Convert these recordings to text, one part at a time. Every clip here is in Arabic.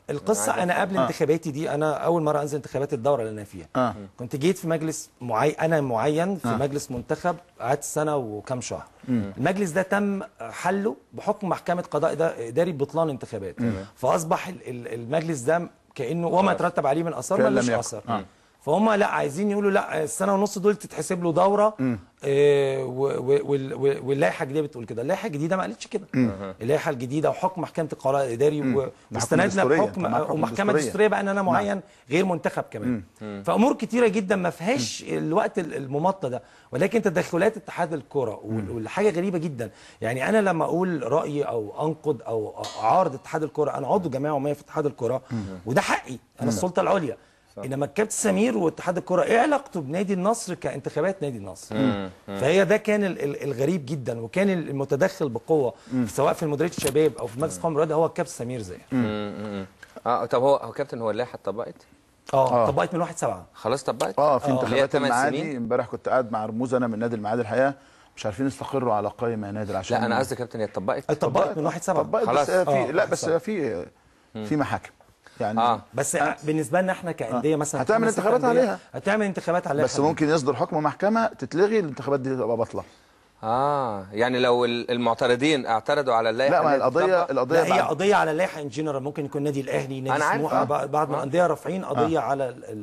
القصه انا قبل انتخاباتي دي، انا اول مره انزل انتخابات الدوره اللي انا فيها. كنت جيت في مجلس معين في مجلس منتخب، قعدت سنه وكام شهر. المجلس ده تم حله بحكم محكمه قضاء اداري ببطلان انتخابات. فاصبح المجلس ده كانه وما يترتب عليه من اثار ملوش اثر. فهم لا عايزين يقولوا لا السنه ونص دول تتحسب له دوره. واللائحه الجديده بتقول كده. اللائحه الجديده ما قالتش كده. اللائحه الجديده وحكم محكمه القضاء الاداري واستندنا بحكم ومحكمه دستوريه بقى ان انا معين غير منتخب كمان. فامور كتيره جدا ما فيهاش الوقت الممطى ده، ولكن تدخلات اتحاد الكره والحاجه غريبه جدا. يعني انا لما اقول رايي او انقد او اعارض اتحاد الكره، انا عضو جمعيه عموميه في اتحاد الكره وده حقي، انا السلطه العليا. انما الكابتن سمير واتحاد الكره ايه علاقته بنادي النصر كانتخابات نادي النصر؟ فهي ده كان الغريب جدا، وكان المتدخل بقوه سواء في مديريه الشباب او في مجلس قومي الرياضه هو الكابتن سمير زاهر. طب هو كابتن، هو اللائحه اتطبقت؟ طبقت من 1/7. خلاص طبقت؟ في انتخابات المعادي. امبارح كنت قاعد مع رموز انا من نادي المعادي، الحقيقه مش عارفين يستقروا على قائمه يا نادر عشان لا انا قصدي كابتن، هي اتطبقت من 1/7 خلاص. بس في محاكم يعني. بس بالنسبه لنا احنا كانديه مثلا هتعمل انتخابات عليها، هتعمل انتخابات عليها، بس ممكن يصدر حكم محكمه تتلغي الانتخابات دي تبقى باطله. يعني لو المعترضين اعترضوا على اللائحه. لا، ما القضيه هي قضيه على اللائحه ان جنرال. ممكن يكون النادي الاهلي، نادي سموحه، بعض من الانديه رافعين قضيه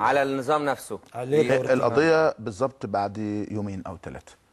على النظام نفسه. القضيه بالظبط بعد يومين او 3،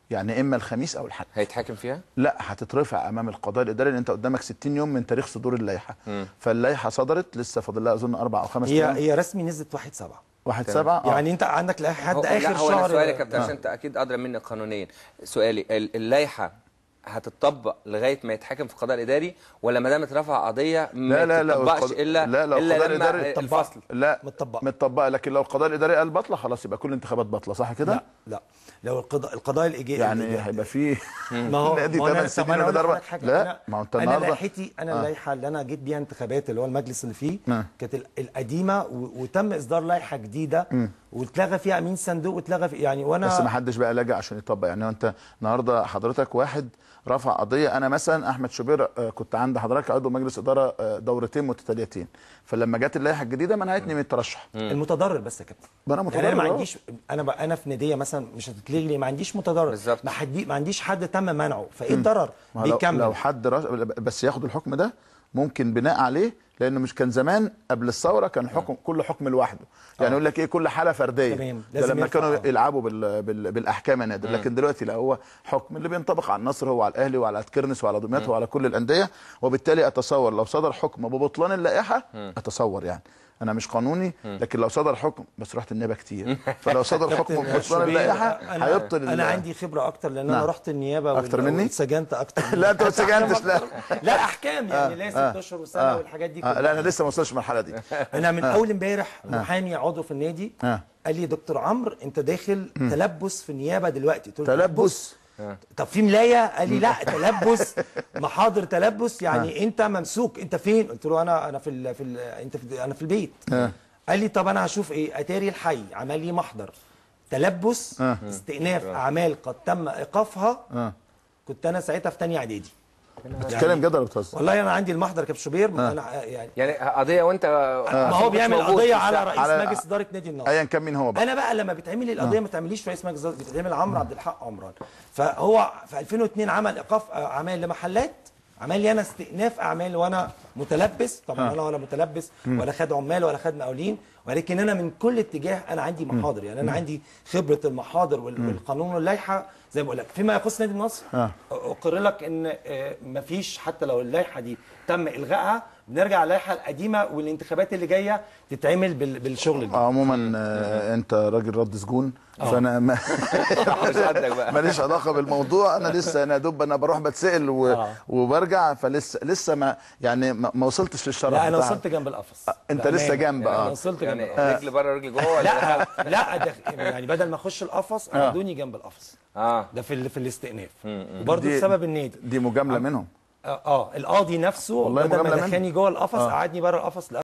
يعني اما الخميس او الحد هيتحاكم فيها. لا، هتترفع امام القضاء الاداري لان انت قدامك 60 يوم من تاريخ صدور اللائحه. فاللائحه صدرت، لسه فاضل لها اظن 4 أو 5 ايام. هي رسمي نزلت 1/7. 1/7 يعني انت عندك لحد اخر شهر. هو سؤالي يا كابتن عشان انت اكيد ادرى مني قانونيا. سؤالي، اللائحه هتطبق لغايه ما يتحكم في القضاء الاداري، ولا ما دام اترفع قضيه ما تطبقش الا لما الفصل؟ لا، متطبقه. لكن لو القضاء الاداري قال باطله خلاص يبقى كل الانتخابات باطله، صح كده؟ لا لو القضاء الاداري يعني هيبقى فيه ما هو نادي 8 سنين ولا ضربه. لا، ما هو انت النهارده انا اللائحه اللي انا جيت بيها انتخابات اللي هو المجلس اللي فيه كانت القديمه، وتم اصدار لائحه جديده واتلغى فيها امين صندوق واتلغى في يعني وانا بس ما حدش بقى لجأ عشان يطبق. يعني انت النهارده حضرتك واحد رفع قضيه، انا مثلا احمد شوبير كنت عند حضرتك عضو مجلس اداره دورتين متتاليتين، فلما جت اللائحه الجديده منعتني من الترشح. المتضرر بس يا كابتن. انا متضرر. يعني انا ما عنديش، انا في ناديه مثلا مش هتتلغي لي، ما عنديش متضرر بالظبط. ما عنديش حد تم منعه، فايه الضرر؟ بيكمل. لو حد بس ياخد الحكم ده ممكن بناء عليه، لانه مش كان زمان قبل الثوره كان حكم كل حكم لوحده، يعني يقول لك ايه كل حاله فرديه. ده لما كانوا يلعبوا بالاحكام يا نادر. لكن دلوقتي لا، هو حكم اللي بينطبق على النصر هو على الاهلي وعلى كيرنس وعلى دمياط وعلى كل الانديه. وبالتالي اتصور لو صدر حكم ببطلان اللائحه، اتصور يعني انا مش قانوني، لكن لو صدر حكم، بس رحت النيابه كتير، فلو صدر حكم ببطلان اللائحه هيبطل. انا عندي خبره اكتر لان انا رحت النيابه اكتر مني، اتسجنت اكتر. لا انت ما اتسجنتش. لا احكام يعني لا 6 اشهر وسنه والحاجات دي كلها. لا انا لسه ما وصلتش المرحله دي. انا من اول امبارح محامي عضو في النادي قال لي دكتور عمرو انت داخل تلبس في النيابه دلوقتي. قلت له تلبس؟ طب في ملايه؟ قال لي لا تلبس، محاضر تلبس يعني انت ممسوك. انت فين؟ قلت له انا انا في البيت. قال لي طب انا هشوف ايه. اتاري الحي عمل لي محضر تلبس استئناف اعمال قد تم ايقافها. كنت انا ساعتها في ثانيه اعدادي. بتتكلم جد ولا بتهزر؟ والله انا عندي المحضر يا كابتن شوبير. انا يعني قضيه وانت ما هو بيعمل قضيه على رئيس مجلس اداره نادي النصر ايا كان مين هو بقى. انا بقى لما بتعمل لي القضيه ما تعمليش رئيس مجلس اداره، بتتعمل عمرو عبد الحق عمران. فهو في 2002 عمل ايقاف اعمال لمحلات، عمل لي انا استئناف اعمال وانا متلبس. طبعا انا ولا متلبس ولا خد عمال ولا خد مقاولين، ولكن انا من كل اتجاه انا عندي محاضر. يعني انا عندي خبره المحاضر والقانون واللائحه زي ما بقول لك. فيما يخص نادي النصر اقر لك ان مفيش، حتى لو اللائحه دي تم الغائها بنرجع للائحه القديمه، والانتخابات اللي جايه تتعمل بالشغل ده. عموما انت راجل رد سجون، فانا ماليش علاقه بالموضوع. انا لسه انا دوب انا بروح بتسال وبرجع، فلسه ما يعني ما وصلتش للشرف. لا انا وصلت جنب القفص. انت لسه جنب. انا وصلت جنب يعني رجل بره رجل جوه ولا لا يعني بدل ما اخش القفص قعدوني جنب القفص. ده في الاستئناف. وبرده بسبب النادي. دي مجامله منهم. القاضي نفسه بدل ما دخلني جوه القفص قعدني بره القفص.